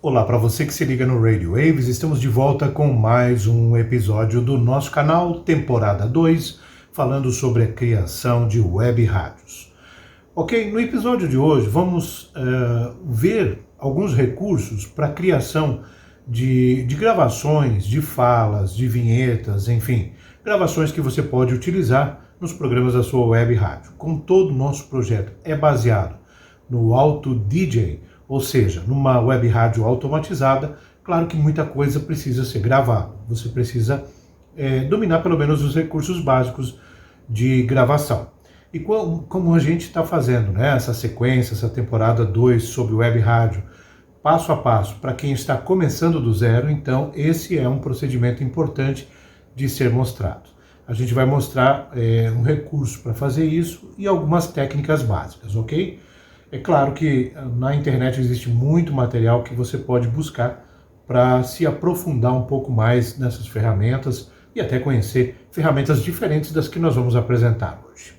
Olá para você que se liga no Radio Waves, estamos de volta com mais um episódio do nosso canal, temporada 2, falando sobre a criação de web rádios. Ok, no episódio de hoje vamos ver alguns recursos para a criação de gravações, de falas, de vinhetas, enfim, gravações que você pode utilizar nos programas da sua web rádio. Como todo o nosso projeto é baseado no Auto DJ, ou seja, numa web rádio automatizada, claro que muita coisa precisa ser gravada. Você precisa dominar pelo menos os recursos básicos de gravação. E como a gente está fazendo, né, essa sequência, essa temporada 2 sobre web rádio, passo a passo, para quem está começando do zero, então esse é um procedimento importante de ser mostrado. A gente vai mostrar um recurso para fazer isso e algumas técnicas básicas, ok? É claro que na internet existe muito material que você pode buscar para se aprofundar um pouco mais nessas ferramentas e até conhecer ferramentas diferentes das que nós vamos apresentar hoje.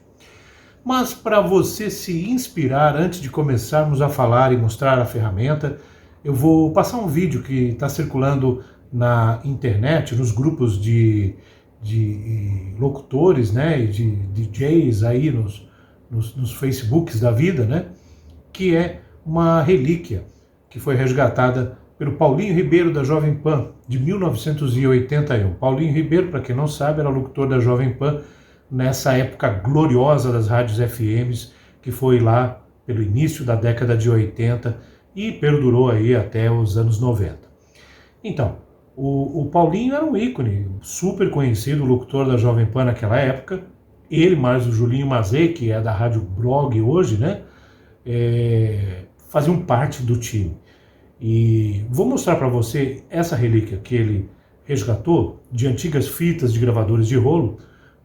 Mas para você se inspirar antes de começarmos a falar e mostrar a ferramenta, eu vou passar um vídeo que está circulando na internet, nos grupos de locutores, né, e de DJs aí nos Facebooks da vida, né, que é uma relíquia que foi resgatada pelo Paulinho Ribeiro da Jovem Pan, de 1981. Paulinho Ribeiro, para quem não sabe, era locutor da Jovem Pan nessa época gloriosa das rádios FMs, que foi lá pelo início da década de 80 e perdurou aí até os anos 90. Então, o Paulinho era um ícone, super conhecido, locutor da Jovem Pan naquela época. Ele mais o Julinho Mazei, que é da Rádio Blog hoje, né, faziam parte do time. E vou mostrar para você essa relíquia que ele resgatou de antigas fitas de gravadores de rolo,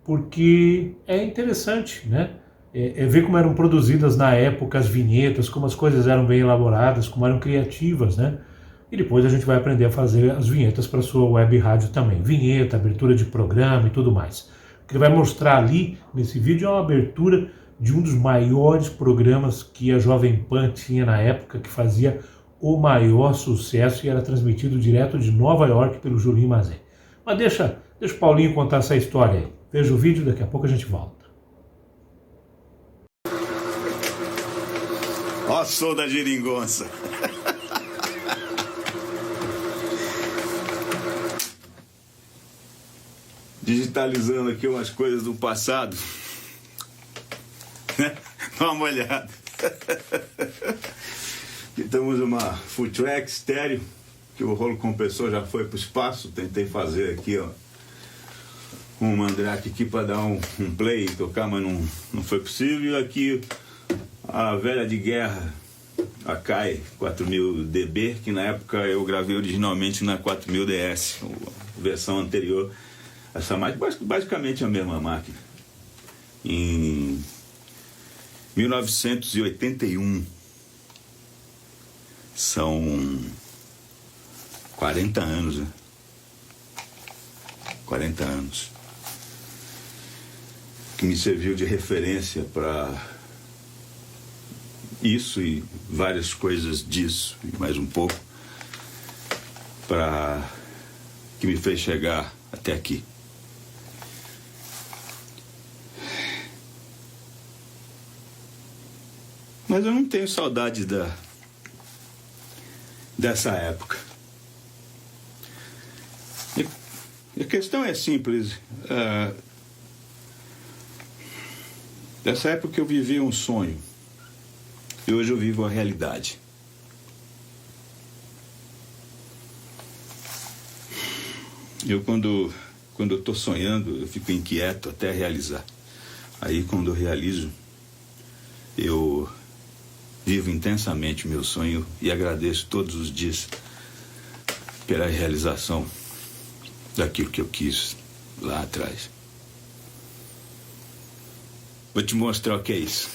porque é interessante, né? Ver como eram produzidas na época as vinhetas, como as coisas eram bem elaboradas, como eram criativas, né? E depois a gente vai aprender a fazer as vinhetas para a sua web rádio também. Vinheta, abertura de programa e tudo mais. O que ele vai mostrar ali nesse vídeo é uma abertura de um dos maiores programas que a Jovem Pan tinha na época, que fazia o maior sucesso e era transmitido direto de Nova York pelo Julinho Mazei. Mas deixa o Paulinho contar essa história aí. Veja o vídeo, daqui a pouco a gente volta. Ó, sou da geringonça. Digitalizando aqui umas coisas do passado. Dá uma olhada. Aqui temos uma full track estéreo, que o rolo compressor já foi para o espaço. Tentei fazer aqui, ó, com o Mandrake aqui para dar um play e tocar, mas não foi possível. E aqui a velha de guerra, a Kai 4000 DB, que na época eu gravei originalmente na 4000 DS, a versão anterior. Essa máquina basicamente é a mesma máquina. Em 1981, são 40 anos, né? 40 anos. Que me serviu de referência para isso e várias coisas disso, e mais um pouco, para que me fez chegar até aqui. Mas eu não tenho saudade dessa época. E a questão é simples. Dessa época eu vivi um sonho. E hoje eu vivo a realidade. Eu quando eu estou sonhando, eu fico inquieto até realizar. Aí quando eu realizo, eu vivo intensamente o meu sonho e agradeço todos os dias pela realização daquilo que eu quis lá atrás. Vou te mostrar o que é isso.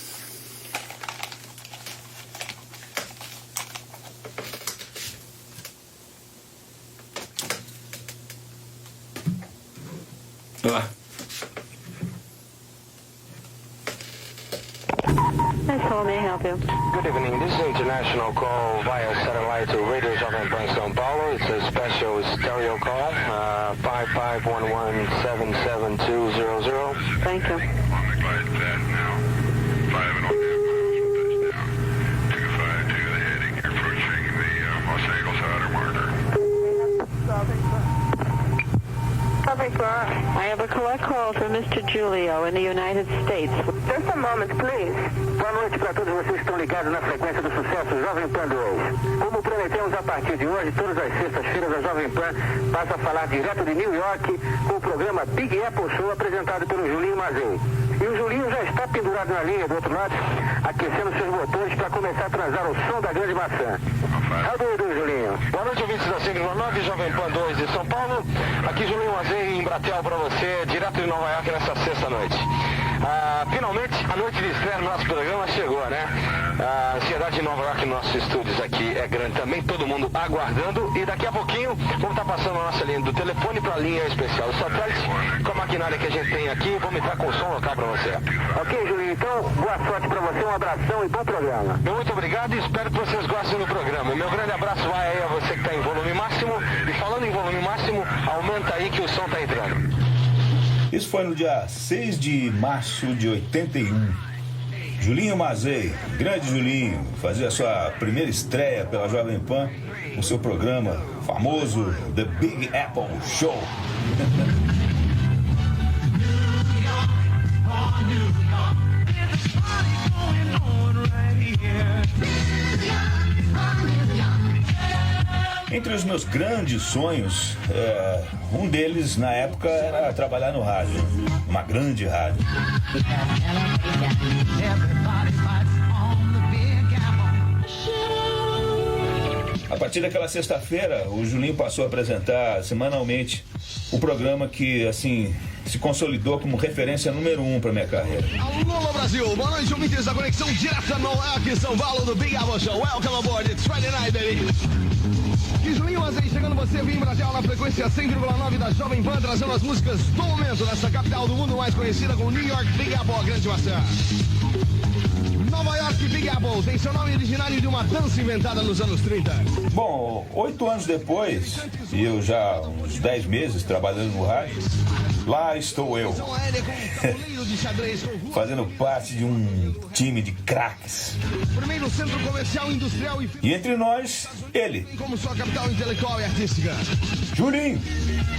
That's all. May I help you? Good evening. This is an international call via satellite to Radio Jovem Pan São Paulo. It's a special stereo call. 5511-77200. Thank you. On the glide path now. 5 and 252 the heading. You're approaching the Los Angeles outer marker. I have a collect call from Mr. Julio in the United States. Just a moment, please. Boa noite para todos vocês que estão ligados na frequência do sucesso Jovem Pan 2. Como prometemos, a partir de hoje, todas as sextas-feiras, a Jovem Pan passa a falar direto de New York com o programa Big Apple Show, apresentado pelo Julinho Mazei. E o Julinho já está pendurado na linha do outro lado, aquecendo seus motores para começar a transar o som da grande maçã. How do you do, Julinho? Boa noite, ouvintes da 519, Jovem Pan 2 de São Paulo. Aqui Julinho Mazei em Bratel para você, direto de Nova York nessa sexta-noite. Finalmente, a noite de estreia do nosso programa chegou, né? A ansiedade de Nova York nos nossos estúdios aqui é grande também, todo mundo aguardando. E daqui a pouquinho vamos estar passando a nossa linha do telefone para a linha especial do satélite, com a maquinária que a gente tem aqui. Vamos entrar com o som local para você. Ok, Julinho, então boa sorte para você, um abração e bom programa. Muito obrigado e espero que vocês gostem do programa. Meu grande abraço vai aí a você que está em volume máximo. E falando em volume máximo, aumenta aí que o som está entrando. Isso foi no dia 6 de março de 81. Julinho Mazei, grande Julinho, fazia a sua primeira estreia pela Jovem Pan no seu programa famoso The Big Apple Show. Entre os meus grandes sonhos, um deles na época era trabalhar no rádio, uma grande rádio. A partir daquela sexta-feira, o Julinho passou a apresentar semanalmente o programa que, assim, se consolidou como referência número 1 para minha carreira. Alô, Brasil! Boa noite, ouvintes da Conexão Direta no York, São Paulo, do Big Apple Show. Welcome aboard, it's Friday night, baby! E Julinho Mazei chegando você em Brasil na frequência 100,9 da Jovem Pan, trazendo as músicas do momento nessa capital do mundo mais conhecida como New York Big Apple, a grande maçã. Nova York Big Apple tem seu nome originário de uma dança inventada nos anos 30. Bom, 8 anos depois, e eu já uns 10 meses trabalhando no rádio, lá estou eu, fazendo parte de um time de craques. Primeiro centro comercial, industrial E entre nós, ele, como sua capital intelectual e artística. Julinho,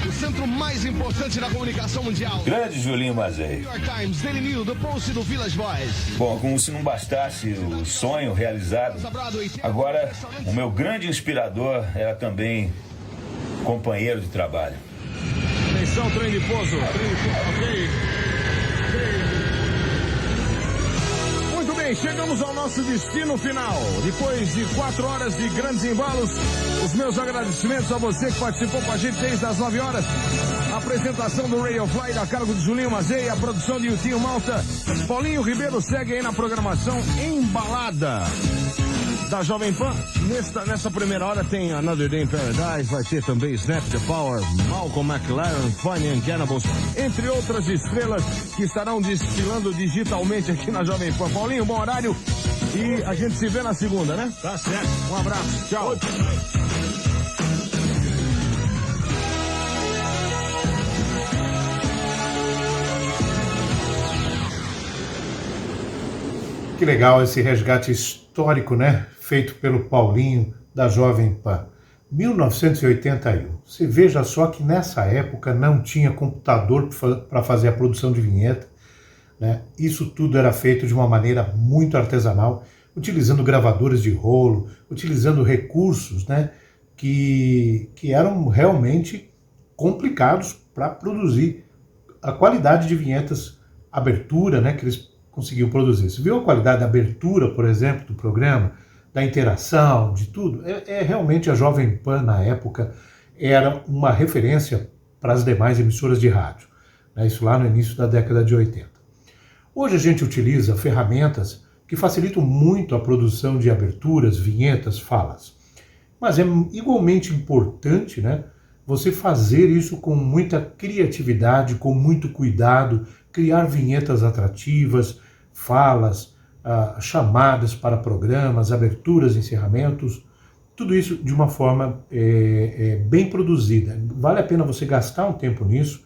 O centro mais importante da comunicação mundial. grande Julinho Mazei. New York Times, Daily News, The Post do Village Boys. Bom, como se não bastasse o sonho realizado, agora o meu grande inspirador era também companheiro de trabalho. Atenção, trem de pouso. Ok. Muito bem, chegamos ao nosso destino final. Depois de 4 horas de grandes embalos, os meus agradecimentos a você que participou com a gente desde as 9 horas. A apresentação do Radio Fly a cargo de Julinho Mazei, a produção de Yutinho Malta. Paulinho Ribeiro segue aí na programação embalada da Jovem Pan. Nessa primeira hora tem Another Day in Paradise, vai ter também Snap the Power, Malcolm McLaren, Funny and Cannibals, entre outras estrelas que estarão desfilando digitalmente aqui na Jovem Pan. Paulinho, bom horário e a gente se vê na segunda, né? Tá certo. Um abraço, tchau. Que legal esse resgate histórico, né? Feito pelo Paulinho da Jovem Pan. 1981. Você veja só que nessa época não tinha computador para fazer a produção de vinheta, né? Isso tudo era feito de uma maneira muito artesanal, utilizando gravadores de rolo, utilizando recursos, né? que eram realmente complicados para produzir a qualidade de vinhetas, abertura, né? Que eles conseguiu produzir. Você viu a qualidade da abertura, por exemplo, do programa, da interação, de tudo? Realmente a Jovem Pan, na época, era uma referência para as demais emissoras de rádio, né? Isso lá no início da década de 80. Hoje a gente utiliza ferramentas que facilitam muito a produção de aberturas, vinhetas, falas. Mas é igualmente importante, né, você fazer isso com muita criatividade, com muito cuidado, criar vinhetas atrativas, falas, chamadas para programas, aberturas, encerramentos, tudo isso de uma forma bem produzida. Vale a pena você gastar um tempo nisso,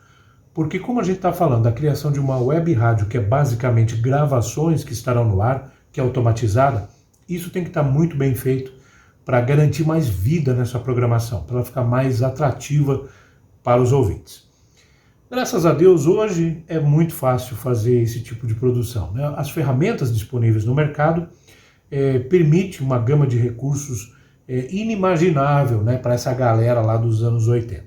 porque como a gente está falando da criação de uma web rádio, que é basicamente gravações que estarão no ar, que é automatizada, isso tem que estar muito bem feito para garantir mais vida nessa programação, para ela ficar mais atrativa para os ouvintes. Graças a Deus, hoje é muito fácil fazer esse tipo de produção, né? As ferramentas disponíveis no mercado permitem uma gama de recursos inimaginável, né, para essa galera lá dos anos 80.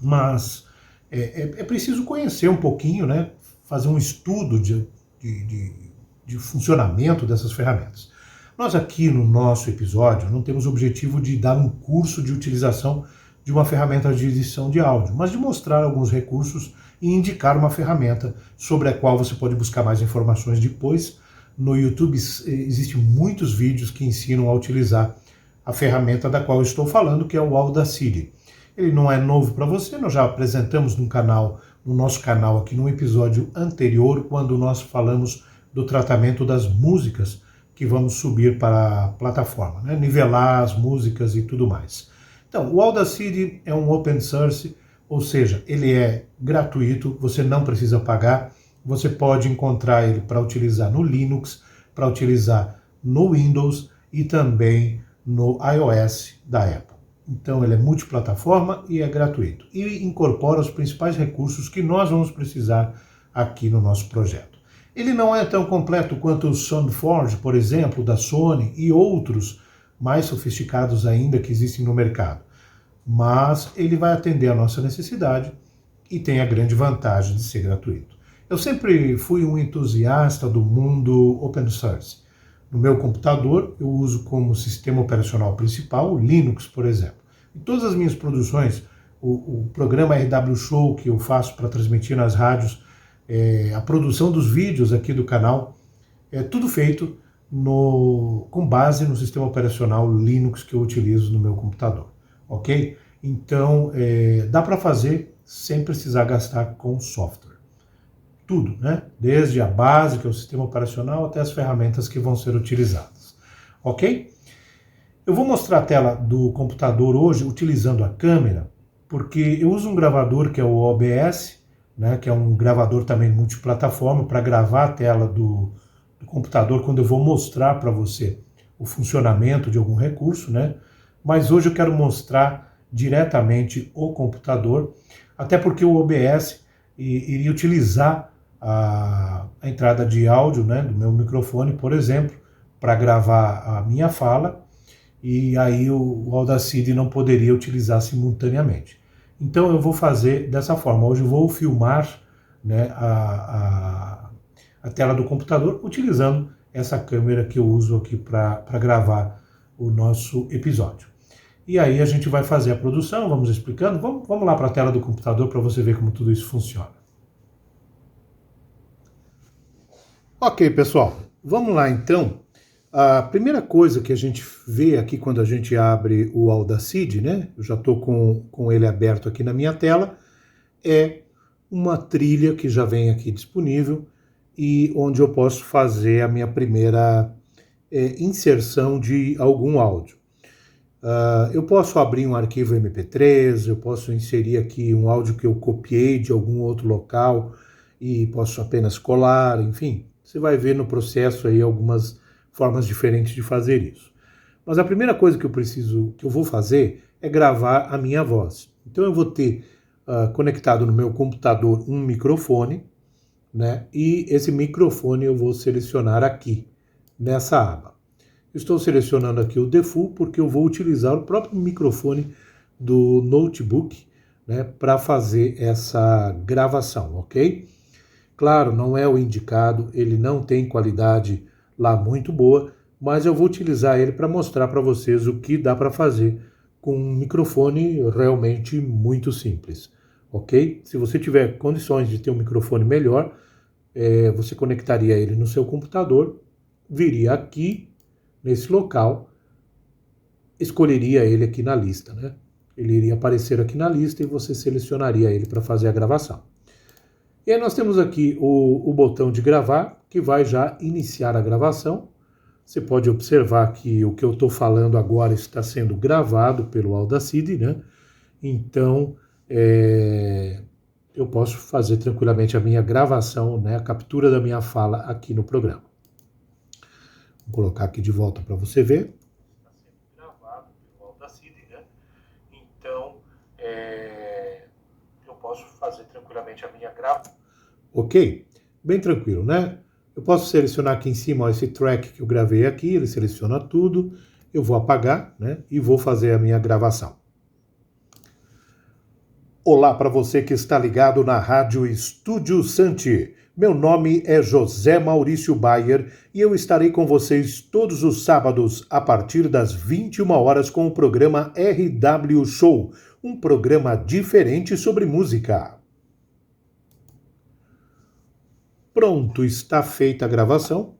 Mas é preciso conhecer um pouquinho, né, fazer um estudo de funcionamento dessas ferramentas. Nós aqui no nosso episódio não temos o objetivo de dar um curso de utilização de uma ferramenta de edição de áudio, mas de mostrar alguns recursos e indicar uma ferramenta sobre a qual você pode buscar mais informações depois. No YouTube existem muitos vídeos que ensinam a utilizar a ferramenta da qual eu estou falando, que é o Audacity. Ele não é novo para você, nós já apresentamos no nosso canal aqui no episódio anterior, quando nós falamos do tratamento das músicas que vamos subir para a plataforma, né? Nivelar as músicas e tudo mais. Então, o Audacity é um open source, ou seja, ele é gratuito, você não precisa pagar, você pode encontrar ele para utilizar no Linux, para utilizar no Windows e também no iOS da Apple. Então ele é multiplataforma e é gratuito. E incorpora os principais recursos que nós vamos precisar aqui no nosso projeto. Ele não é tão completo quanto o SoundForge, por exemplo, da Sony e outros mais sofisticados ainda que existem no mercado. Mas ele vai atender a nossa necessidade e tem a grande vantagem de ser gratuito. Eu sempre fui um entusiasta do mundo open source. No meu computador, eu uso como sistema operacional principal o Linux, por exemplo. Em todas as minhas produções, o programa RW Show que eu faço para transmitir nas rádios, a produção dos vídeos aqui do canal, é tudo feito com base no sistema operacional Linux que eu utilizo no meu computador, ok? Então, dá para fazer sem precisar gastar com software. Tudo, né? Desde a base, que é o sistema operacional, até as ferramentas que vão ser utilizadas, ok? Eu vou mostrar a tela do computador hoje utilizando a câmera, porque eu uso um gravador que é o OBS, né, que é um gravador também multiplataforma, para gravar a tela do computador quando eu vou mostrar para você o funcionamento de algum recurso, né? Mas hoje eu quero mostrar diretamente o computador, até porque o OBS iria utilizar a entrada de áudio, né, do meu microfone, por exemplo, para gravar a minha fala, e aí o Audacity não poderia utilizar simultaneamente. Então eu vou fazer dessa forma. Hoje eu vou filmar, né, a tela do computador utilizando essa câmera que eu uso aqui para gravar o nosso episódio. E aí a gente vai fazer a produção, vamos explicando. Vamos lá para a tela do computador para você ver como tudo isso funciona. Ok, pessoal, vamos lá então. A primeira coisa que a gente vê aqui quando a gente abre o Audacity, né? Eu já estou com ele aberto aqui na minha tela, é uma trilha que já vem aqui disponível e onde eu posso fazer a minha primeira inserção de algum áudio. Eu posso abrir um arquivo MP3, eu posso inserir aqui um áudio que eu copiei de algum outro local e posso apenas colar, enfim. Você vai ver no processo aí algumas formas diferentes de fazer isso. Mas a primeira coisa que eu vou fazer é gravar a minha voz. Então eu vou ter conectado no meu computador um microfone, né? E esse microfone eu vou selecionar aqui, nessa aba. Estou selecionando aqui o default porque eu vou utilizar o próprio microfone do notebook, né, para fazer essa gravação, ok? Claro, não é o indicado, ele não tem qualidade lá muito boa, mas eu vou utilizar ele para mostrar para vocês o que dá para fazer com um microfone realmente muito simples, ok? Se você tiver condições de ter um microfone melhor, você conectaria ele no seu computador, viria aqui nesse local, escolheria ele aqui na lista, né? Ele iria aparecer aqui na lista e você selecionaria ele para fazer a gravação. E aí nós temos aqui o botão de gravar, que vai já iniciar a gravação. Você pode observar que o que eu estou falando agora está sendo gravado pelo Audacity, né? Então, eu posso fazer tranquilamente a minha gravação, né? A captura da minha fala aqui no programa. Vou colocar aqui de volta para você ver. Está sendo gravado pelo Audacity, né? Então, eu posso fazer tranquilamente a minha gravação. Ok? Bem tranquilo, né? Eu posso selecionar aqui em cima ó, esse track que eu gravei aqui, ele seleciona tudo, eu vou apagar, né? E vou fazer a minha gravação. Olá para você que está ligado na Rádio Estúdio Santi. Meu nome é José Maurício Bayer e eu estarei com vocês todos os sábados a partir das 21 horas com o programa RW Show, um programa diferente sobre música. Pronto, está feita a gravação.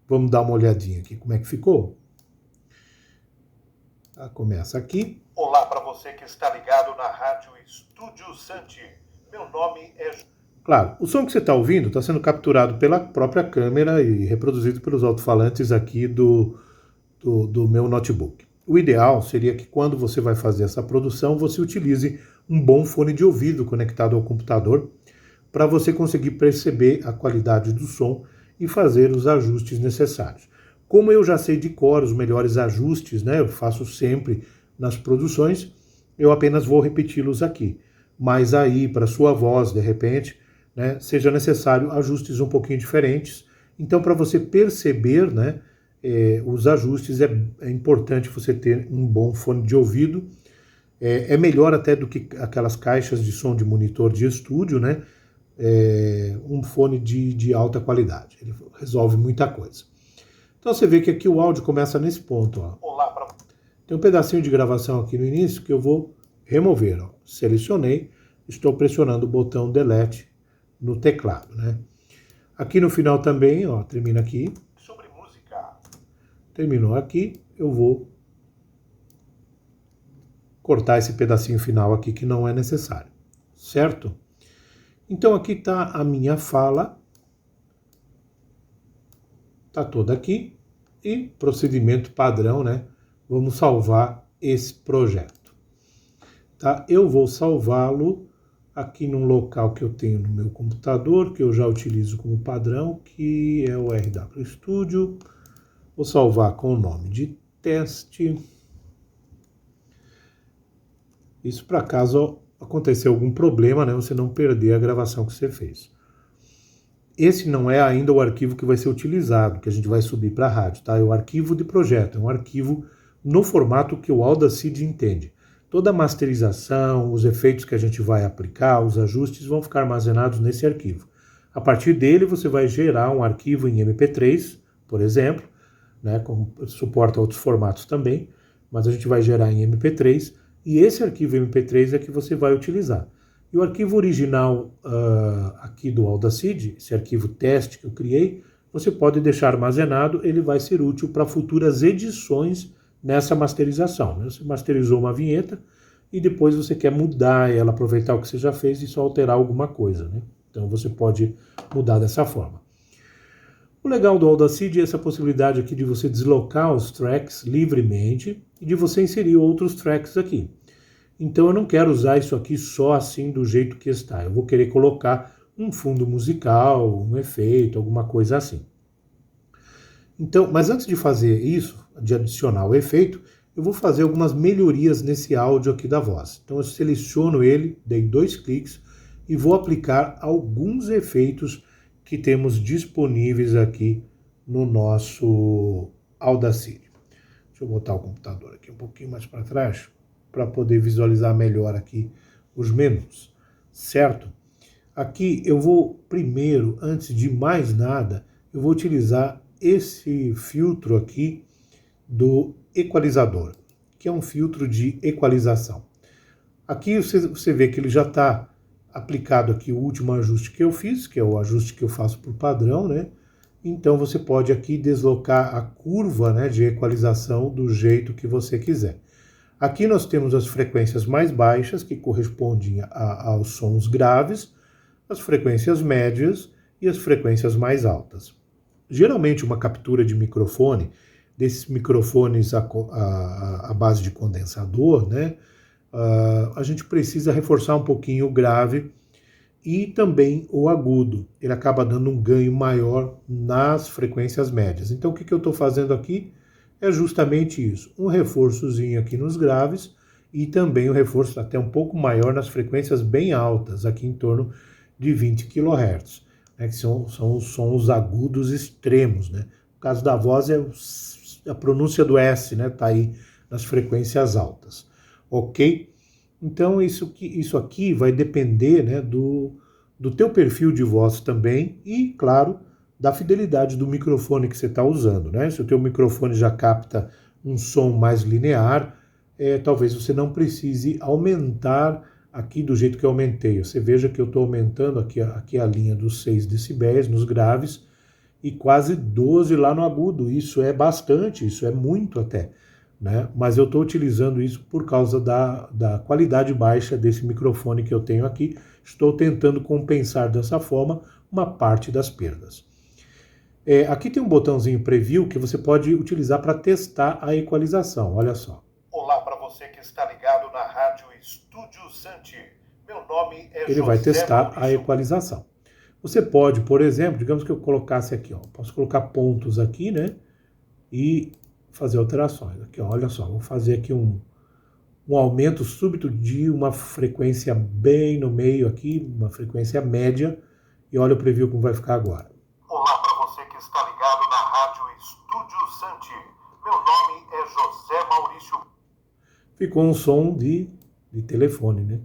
Vamos dar uma olhadinha aqui como é que ficou. Começa aqui. Olá para você que está ligado na Rádio Estúdio Santi. Meu nome é... Claro, o som que você está ouvindo está sendo capturado pela própria câmera e reproduzido pelos alto-falantes aqui do meu notebook. O ideal seria que quando você vai fazer essa produção, você utilize um bom fone de ouvido conectado ao computador para você conseguir perceber a qualidade do som e fazer os ajustes necessários. Como eu já sei de cor os melhores ajustes, né, eu faço sempre nas produções, eu apenas vou repeti-los aqui. Mas aí, para sua voz, de repente, né, seja necessário ajustes um pouquinho diferentes. Então, para você perceber, né, os ajustes, é importante você ter um bom fone de ouvido. É melhor até do que aquelas caixas de som de monitor de estúdio, né? Um fone de alta qualidade. Ele resolve muita coisa. Então você vê que aqui o áudio começa nesse ponto. Ó. Olá, tem um pedacinho de gravação aqui no início que eu vou remover. Ó. Selecionei, estou pressionando o botão Delete no teclado. Né? Aqui no final também, ó, termina aqui. Sobre música. Terminou aqui, eu vou cortar esse pedacinho final aqui que não é necessário. Certo? Então aqui está a minha fala, está toda aqui, e procedimento padrão, né? Vamos salvar esse projeto. Tá? Eu vou salvá-lo aqui num local que eu tenho no meu computador, que eu já utilizo como padrão, que é o RW Studio. Vou salvar com o nome de teste. Isso para caso acontecer algum problema, né, você não perder a gravação que você fez. Esse não é ainda o arquivo que vai ser utilizado, que a gente vai subir para a rádio, tá? É o arquivo de projeto, é um arquivo no formato que o Audacity entende. Toda a masterização, os efeitos que a gente vai aplicar, os ajustes vão ficar armazenados nesse arquivo. A partir dele você vai gerar um arquivo em MP3, por exemplo, né, suporta outros formatos também, mas a gente vai gerar em MP3, e esse arquivo MP3 é que você vai utilizar. E o arquivo original aqui do Audacity, esse arquivo teste que eu criei, você pode deixar armazenado, ele vai ser útil para futuras edições nessa masterização. Né? Você masterizou uma vinheta e depois você quer mudar ela, aproveitar o que você já fez e só alterar alguma coisa. Né? Então você pode mudar dessa forma. O legal do Audacity é essa possibilidade aqui de você deslocar os tracks livremente e de você inserir outros tracks aqui. Então eu não quero usar isso aqui só assim do jeito que está. Eu vou querer colocar um fundo musical, um efeito, alguma coisa assim. Então, mas antes de fazer isso, de adicionar o efeito, eu vou fazer algumas melhorias nesse áudio aqui da voz. Então eu seleciono ele, dei 2 cliques e vou aplicar alguns efeitos que temos disponíveis aqui no nosso Audacity. Deixa eu botar o computador aqui um pouquinho mais para trás, para poder visualizar melhor aqui os menus, certo? Aqui eu vou primeiro, antes de mais nada, eu vou utilizar esse filtro aqui do equalizador, que é um filtro de equalização. Aqui você vê que ele já está aplicado aqui o último ajuste que eu fiz, que é o ajuste que eu faço por padrão, né? Então você pode aqui deslocar a curva, né, de equalização do jeito que você quiser. Aqui nós temos as frequências mais baixas, que correspondem aos sons graves, as frequências médias e as frequências mais altas. Geralmente uma captura de microfone, desses microfones à base de condensador, né, a gente precisa reforçar um pouquinho o grave e também o agudo. Ele acaba dando um ganho maior nas frequências médias. Então o que eu estou fazendo aqui é justamente isso, um reforçozinho aqui nos graves e também um reforço até um pouco maior nas frequências bem altas, aqui em torno de 20 kHz, né, que são os sons agudos extremos, né? No caso da voz é a pronúncia do S, né, tá aí nas frequências altas, ok? Então isso aqui vai depender, né, do teu perfil de voz também e, claro, da fidelidade do microfone que você está usando, né? Se o teu microfone já capta um som mais linear, talvez você não precise aumentar aqui do jeito que eu aumentei. Você veja que eu estou aumentando aqui a linha dos 6 decibéis nos graves e quase 12 lá no agudo. Isso é bastante, isso é muito até, né? Mas eu estou utilizando isso por causa da qualidade baixa desse microfone que eu tenho aqui. Estou tentando compensar dessa forma uma parte das perdas. Aqui tem um botãozinho Preview que você pode utilizar para testar a equalização. Olha só. Olá para você que está ligado na Rádio Estúdio Santi. Meu nome é José. Ele vai testar a equalização. Você pode, por exemplo, digamos que eu colocasse aqui, ó, posso colocar pontos aqui, né? E fazer alterações. Aqui, ó, olha só, vou fazer aqui um aumento súbito de uma frequência bem no meio aqui, uma frequência média. E olha o preview como vai ficar agora. Olá para você que está ligado na Rádio Estúdio Santi. Meu nome é José Maurício. Ficou um som de telefone, né?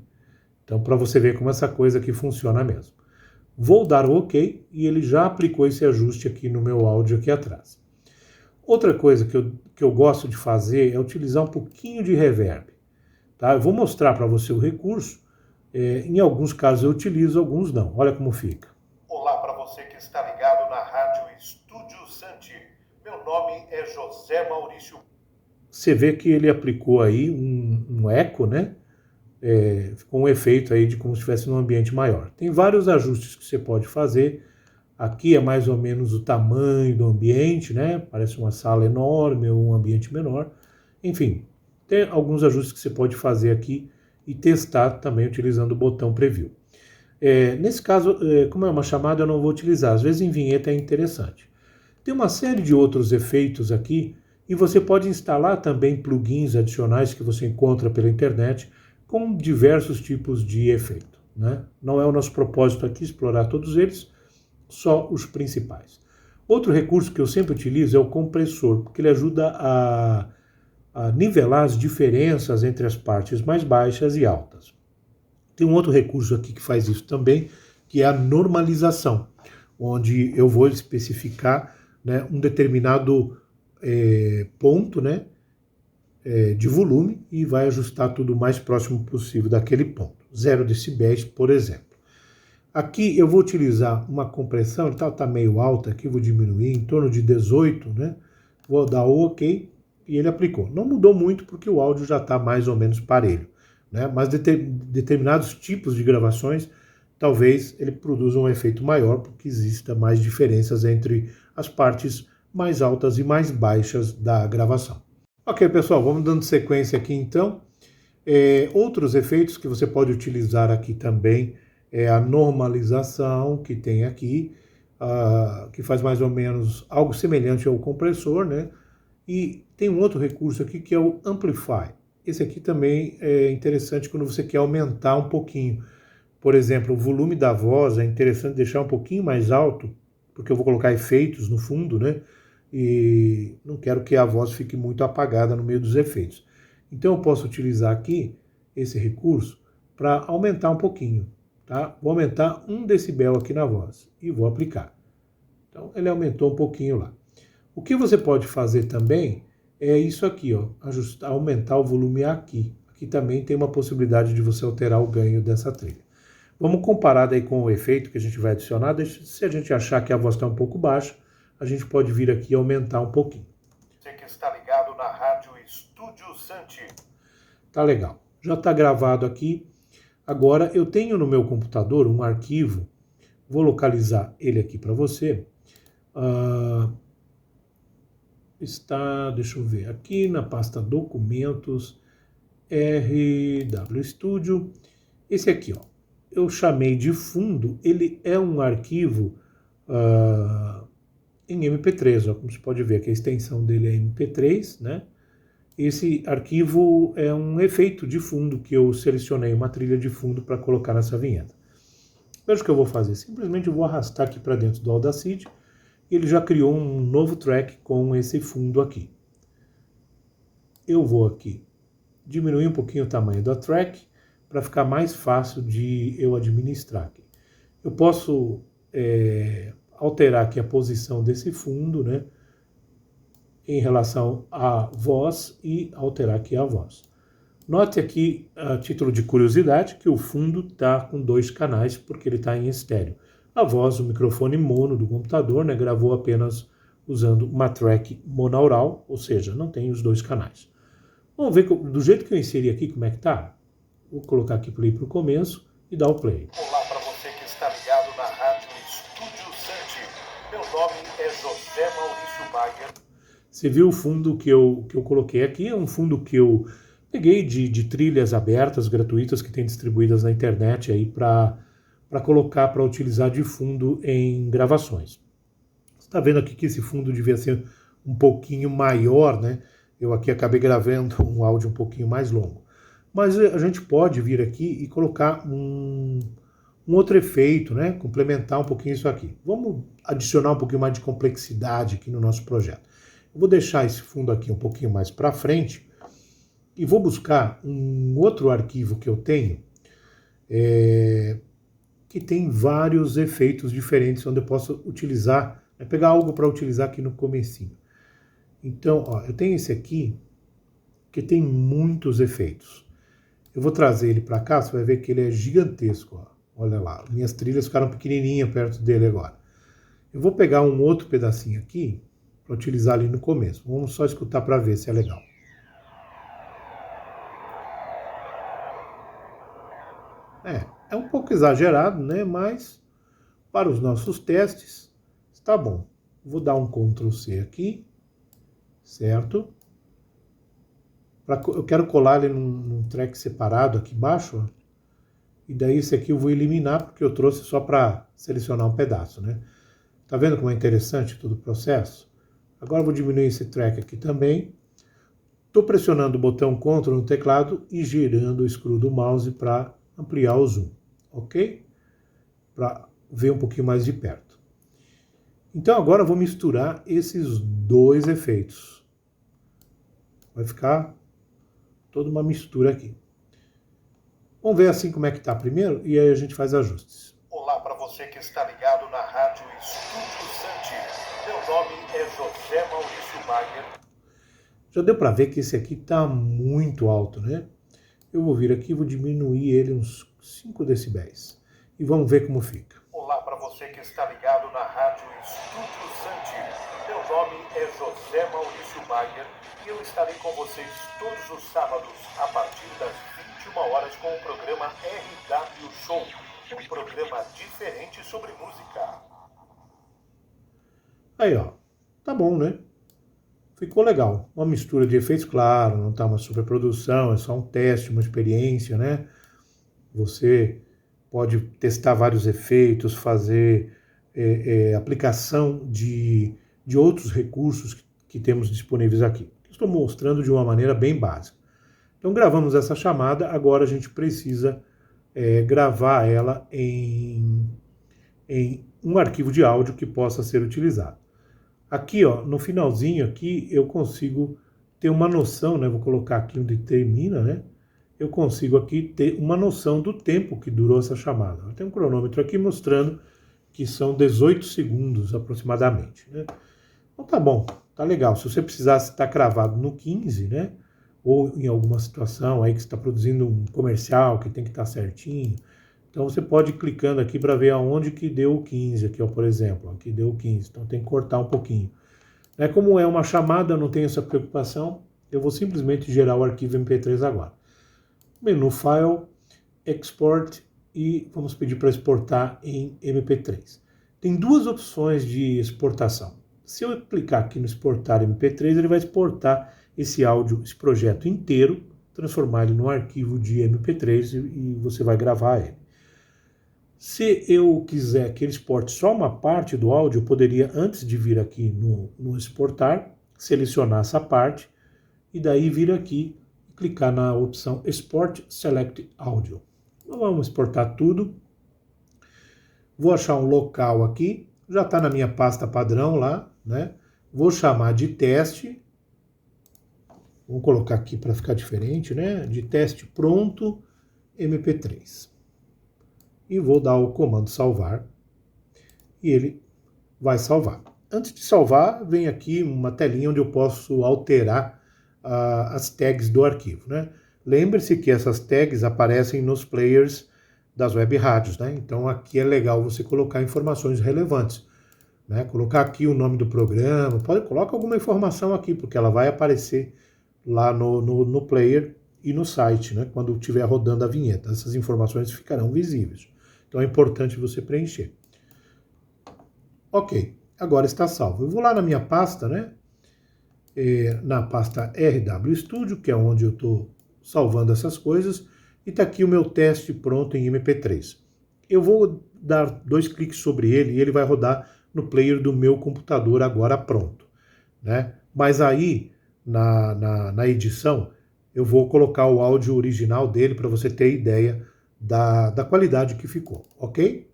Então, para você ver como essa coisa aqui funciona mesmo. Vou dar o OK e ele já aplicou esse ajuste aqui no meu áudio aqui atrás. Outra coisa que eu gosto de fazer é utilizar um pouquinho de reverb. Tá? Eu vou mostrar para você o recurso. Em alguns casos eu utilizo, alguns não. Olha como fica. Olá para você que está ligado na Rádio Estúdio Santi. Meu nome é José Maurício. Você vê que ele aplicou aí um eco, né? Ficou um efeito aí de como se estivesse num ambiente maior. Tem vários ajustes que você pode fazer. Aqui é mais ou menos o tamanho do ambiente, né? Parece uma sala enorme ou um ambiente menor. Enfim, tem alguns ajustes que você pode fazer aqui e testar também utilizando o botão Preview. Nesse caso, como é uma chamada, eu não vou utilizar. Às vezes em vinheta é interessante. Tem uma série de outros efeitos aqui e você pode instalar também plugins adicionais que você encontra pela internet com diversos tipos de efeito, né? Não é o nosso propósito aqui explorar todos eles, só os principais. Outro recurso que eu sempre utilizo é o compressor, porque ele ajuda a nivelar as diferenças entre as partes mais baixas e altas. Tem um outro recurso aqui que faz isso também, que é a normalização, onde eu vou especificar, né, um determinado ponto, né, de volume e vai ajustar tudo o mais próximo possível daquele ponto. 0 decibéis, por exemplo. Aqui eu vou utilizar uma compressão, ele está meio alta aqui, vou diminuir em torno de 18, né? Vou dar o OK e ele aplicou. Não mudou muito porque o áudio já está mais ou menos parelho, né? Mas determinados tipos de gravações, talvez ele produza um efeito maior porque exista mais diferenças entre as partes mais altas e mais baixas da gravação. Ok, pessoal, vamos dando sequência aqui então. Outros efeitos que você pode utilizar aqui também é a normalização que tem aqui, que faz mais ou menos algo semelhante ao compressor, né? E tem um outro recurso aqui que é o Amplify. Esse aqui também é interessante quando você quer aumentar um pouquinho. Por exemplo, o volume da voz é interessante deixar um pouquinho mais alto, porque eu vou colocar efeitos no fundo, né? E não quero que a voz fique muito apagada no meio dos efeitos. Então eu posso utilizar aqui esse recurso para aumentar um pouquinho, tá? Vou aumentar 1 decibel aqui na voz e vou aplicar. Então ele aumentou um pouquinho lá. O que você pode fazer também é isso aqui, ó, aumentar o volume aqui. Aqui também tem uma possibilidade de você alterar o ganho dessa trilha. Vamos comparar daí com o efeito que a gente vai adicionar. Se a gente achar que a voz está um pouco baixa, a gente pode vir aqui e aumentar um pouquinho. Você que está ligado na Rádio Estúdio Santi. tá legal. Já está gravado aqui. Agora eu tenho no meu computador um arquivo, vou localizar ele aqui para você. Está, deixa eu ver, aqui na pasta documentos, RW Studio. Esse aqui, ó, eu chamei de fundo, ele é um arquivo em MP3, ó, como você pode ver aqui, a extensão dele é MP3, né? Esse arquivo é um efeito de fundo que eu selecionei, uma trilha de fundo para colocar nessa vinheta. Veja o que eu vou fazer, simplesmente eu vou arrastar aqui para dentro do Audacity, e ele já criou um novo track com esse fundo aqui. Eu vou aqui diminuir um pouquinho o tamanho da track, para ficar mais fácil de eu administrar aqui. Eu posso alterar aqui a posição desse fundo, né, em relação à voz e alterar aqui a voz. Note aqui, a título de curiosidade, que o fundo está com 2 canais, porque ele está em estéreo. A voz, o microfone mono do computador, né, gravou apenas usando uma track monaural, ou seja, não tem os 2 canais. Vamos ver do jeito que eu inseri aqui como é que está. Vou colocar aqui play para o começo e dar o play. Olá para você que está ligado na Rádio Estúdio Santi. Meu nome é José Maurício Bayer. Você viu o fundo que eu coloquei aqui? É um fundo que eu peguei de trilhas abertas, gratuitas, que tem distribuídas na internet aí para colocar, para utilizar de fundo em gravações. Você está vendo aqui que esse fundo devia ser um pouquinho maior, né? Eu aqui acabei gravando um áudio um pouquinho mais longo. Mas a gente pode vir aqui e colocar um outro efeito, né? Complementar um pouquinho isso aqui. Vamos adicionar um pouquinho mais de complexidade aqui no nosso projeto. Eu vou deixar esse fundo aqui um pouquinho mais para frente e vou buscar um outro arquivo que eu tenho que tem vários efeitos diferentes onde eu posso utilizar, pegar algo para utilizar aqui no comecinho. Então, ó, eu tenho esse aqui que tem muitos efeitos. Eu vou trazer ele para cá, você vai ver que ele é gigantesco. Ó. Olha lá, minhas trilhas ficaram pequenininhas perto dele agora. Eu vou pegar um outro pedacinho aqui para utilizar ali no começo. Vamos só escutar para ver se é legal. É um pouco exagerado, né? Mas para os nossos testes está bom. Vou dar um Ctrl C aqui, certo? Eu quero colar ele num track separado aqui embaixo, ó. E daí esse aqui eu vou eliminar, porque eu trouxe só para selecionar um pedaço, né? Tá vendo como é interessante todo o processo? Agora eu vou diminuir esse track aqui também. Estou pressionando o botão Ctrl no teclado e girando o screw do mouse para ampliar o zoom, ok? Para ver um pouquinho mais de perto. Então agora eu vou misturar esses 2 efeitos. Vai ficar toda uma mistura aqui. Vamos ver assim como é que tá primeiro e aí a gente faz ajustes. Olá para você que está ligado na Rádio Estúdio Santi. Meu nome é José Maurício Bayer. Já deu para ver que esse aqui tá muito alto, né? Eu vou vir aqui e vou diminuir ele uns 5 decibéis. E vamos ver como fica. Olá para você que está ligado na Rádio Estúdio Santi. Meu nome é José Maurício Bayer. E eu estarei com vocês todos os sábados, a partir das 21 horas, com o programa RW Show, um programa diferente sobre música. Aí, ó, tá bom, né? Ficou legal. Uma mistura de efeitos, claro, não tá uma superprodução, é só um teste, uma experiência, né? Você pode testar vários efeitos, fazer aplicação de outros recursos que temos disponíveis aqui. Estou mostrando de uma maneira bem básica. Então gravamos essa chamada, agora a gente precisa gravar ela em um arquivo de áudio que possa ser utilizado. Aqui, ó, no finalzinho aqui, eu consigo ter uma noção, né? Vou colocar aqui onde termina, né? Eu consigo aqui ter uma noção do tempo que durou essa chamada. Tem um cronômetro aqui mostrando que são 18 segundos aproximadamente, né? Então tá bom, tá legal. Se você precisasse estar cravado no 15, né? Ou em alguma situação aí que você está produzindo um comercial que tem que estar certinho, então você pode ir clicando aqui para ver aonde que deu o 15, aqui ó, por exemplo, aqui deu o 15, então tem que cortar um pouquinho. Como é uma chamada, eu não tenho essa preocupação, eu vou simplesmente gerar o arquivo MP3 agora. menu File, Export e vamos pedir para exportar em MP3. Tem duas opções de exportação. Se eu clicar aqui no exportar MP3, ele vai exportar esse áudio, esse projeto inteiro, transformar ele num arquivo de MP3 e você vai gravar ele. Se eu quiser que ele exporte só uma parte do áudio, eu poderia, antes de vir aqui no exportar, selecionar essa parte e daí vir aqui e clicar na opção Export Select Audio. Então, vamos exportar tudo. Vou achar um local aqui, já está na minha pasta padrão lá, né? Vou chamar de teste. Vou colocar aqui para ficar diferente, né? De teste pronto, MP3. E vou dar o comando salvar. E ele vai salvar. Antes de salvar, vem aqui uma telinha onde eu posso alterar as tags do arquivo, né? Lembre-se que essas tags aparecem nos players das web rádios, né? Então aqui é legal você colocar informações relevantes, né? Colocar aqui o nome do programa, coloca alguma informação aqui, porque ela vai aparecer lá no player e no site, né? Quando estiver rodando a vinheta. Essas informações ficarão visíveis. Então é importante você preencher. Ok, agora está salvo. Eu vou lá na minha pasta, né? Na pasta RW Studio, que é onde eu estou salvando essas coisas, e está aqui o meu teste pronto em MP3. Eu vou dar 2 cliques sobre ele e ele vai rodar no player do meu computador agora pronto, né? Mas aí, na edição, eu vou colocar o áudio original dele para você ter ideia da qualidade que ficou, ok?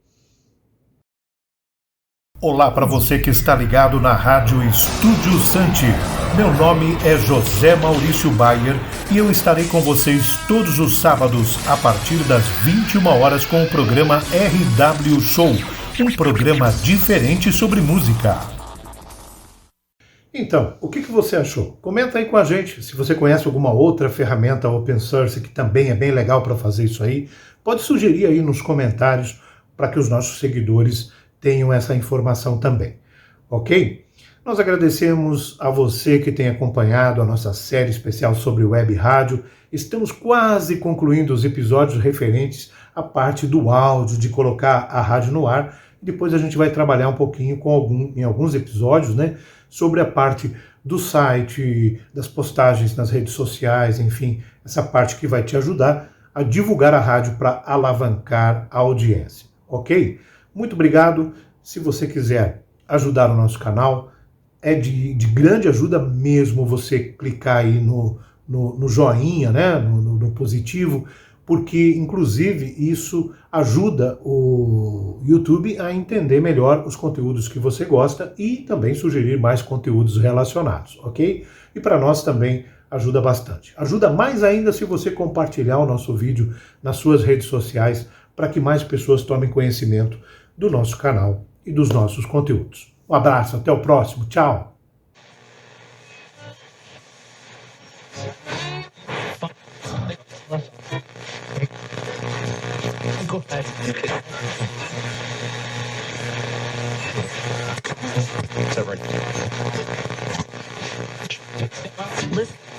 Olá para você que está ligado na Rádio Estúdio Santi. Meu nome é José Maurício Bayer e eu estarei com vocês todos os sábados a partir das 21 horas com o programa RW Show, um programa diferente sobre música. Então, o que você achou? Comenta aí com a gente se você conhece alguma outra ferramenta open source que também é bem legal para fazer isso aí. Pode sugerir aí nos comentários para que os nossos seguidores tenham essa informação também, ok? Nós agradecemos a você que tem acompanhado a nossa série especial sobre web rádio. Estamos quase concluindo os episódios referentes à parte do áudio, de colocar a rádio no ar. Depois a gente vai trabalhar um pouquinho em alguns episódios, né, sobre a parte do site, das postagens nas redes sociais, enfim, essa parte que vai te ajudar a divulgar a rádio para alavancar a audiência, ok? Muito obrigado. Se você quiser ajudar o nosso canal, é de grande ajuda mesmo você clicar aí no joinha, né, no positivo, porque inclusive isso ajuda o YouTube a entender melhor os conteúdos que você gosta e também sugerir mais conteúdos relacionados, ok? E para nós também ajuda bastante. Ajuda mais ainda se você compartilhar o nosso vídeo nas suas redes sociais para que mais pessoas tomem conhecimento do nosso canal e dos nossos conteúdos. Um abraço, até o próximo, tchau! Listen.